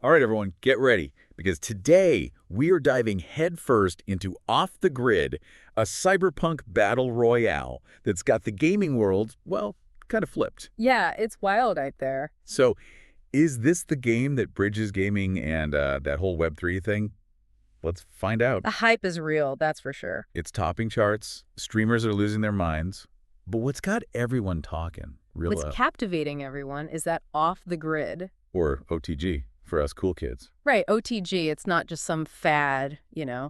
All right, everyone, get ready, because today we are diving headfirst into Off the Grid, a cyberpunk battle royale that's got the gaming world, well, kind of flipped. Yeah, it's wild out there. So, is this the game that bridges gaming and that whole Web3 thing? Let's find out. The hype is real, that's for sure. It's topping charts, streamers are losing their minds, but what's got everyone talking, real What's captivating everyone is that off the grid. or OTG for us cool kids. Right, OTG, it's not just some fad,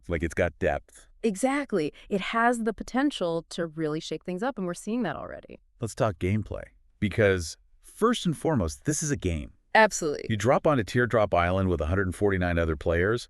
Like it's got depth. Exactly. It has the potential to really shake things up, and we're seeing that already. Let's talk gameplay, because first and foremost, this is a game. Absolutely. You drop onto Teardrop Island with 149 other players,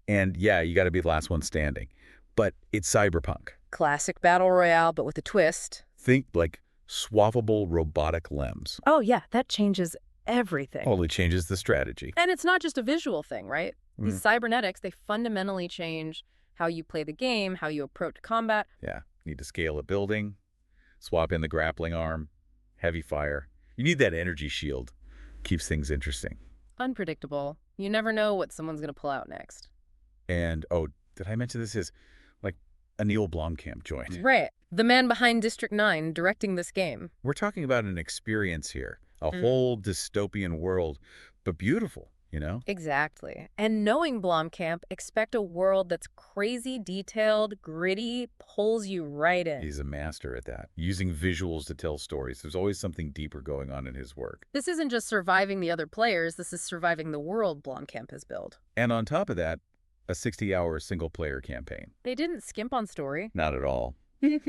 and yeah, you got to be the last one standing. But it's Cyberpunk. Classic battle royale, but with a twist. Think like swappable robotic limbs. Oh, yeah, that changes everything. Totally changes the strategy. And it's not just a visual thing, right? These cybernetics, they fundamentally change how you play the game, how you approach combat. Yeah, need to scale a building, swap in the grappling arm, heavy fire. You need that energy shield. Keeps things interesting. Unpredictable. You never know what someone's going to pull out next. And, oh, did I mention this is like a Neil Blomkamp joint? Right. The man behind District 9 directing this game. We're talking about an experience here, a whole dystopian world, but beautiful, you know? Exactly. And knowing Blomkamp, expect a world that's crazy, detailed, gritty, pulls you right in. He's a master at that, using visuals to tell stories. There's always something deeper going on in his work. This isn't just surviving the other players, this is surviving the world Blomkamp has built. And on top of that, a 60-hour single-player campaign. They didn't skimp on story. Not at all.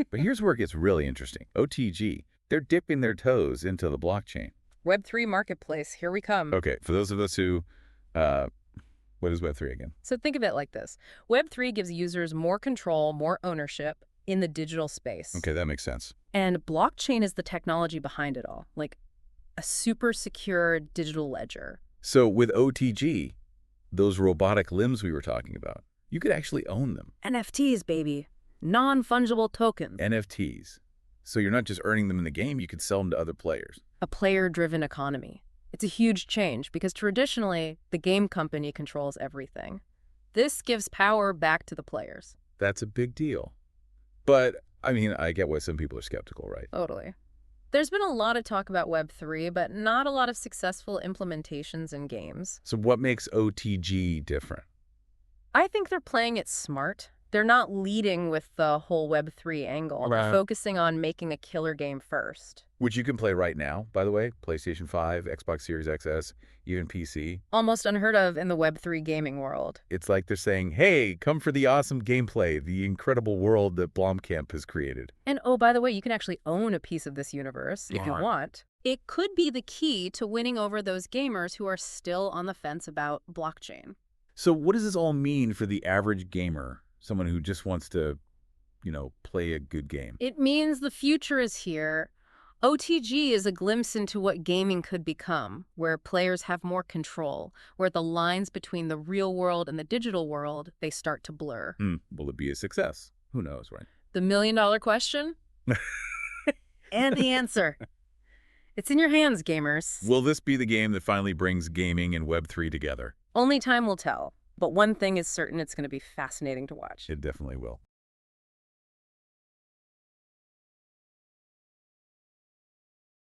But here's where it gets really interesting. OTG, they're dipping their toes into the blockchain. Web3 marketplace, here we come. Okay, for those of us who, what is Web3 again? So think of it like this. Web3 gives users more control, more ownership in the digital space. Okay, that makes sense. And blockchain is the technology behind it all, like a super secure digital ledger. So with OTG, those robotic limbs we were talking about, you could actually own them. NFTs, baby. Non-fungible tokens. NFTs. So you're not just earning them in the game, you could sell them to other players. A player-driven economy. It's a huge change because traditionally, the game company controls everything. This gives power back to the players. That's a big deal. But, I mean, I get why some people are skeptical, right? Totally. There's been a lot of talk about Web3, but not a lot of successful implementations in games. So what makes OTG different? I think they're playing it smart. They're not leading with the whole Web3 angle. They're focusing on making a killer game first. Which you can play right now, by the way. PlayStation 5, Xbox Series XS, even PC. Almost unheard of in the Web3 gaming world. It's like they're saying, hey, come for the awesome gameplay, the incredible world that Blomkamp has created. And oh, by the way, you can actually own a piece of this universe if you want. It could be the key to winning over those gamers who are still on the fence about blockchain. So what does this all mean for the average gamer? Someone who just wants to, play a good game. It means the future is here. OTG is a glimpse into what gaming could become, where players have more control, where the lines between the real world and the digital world, they start to blur. Will it be a success? Who knows, right? The million-dollar question? And the answer. It's in your hands, gamers. Will this be the game that finally brings gaming and Web3 together? Only time will tell. But one thing is certain, it's going to be fascinating to watch. It definitely will.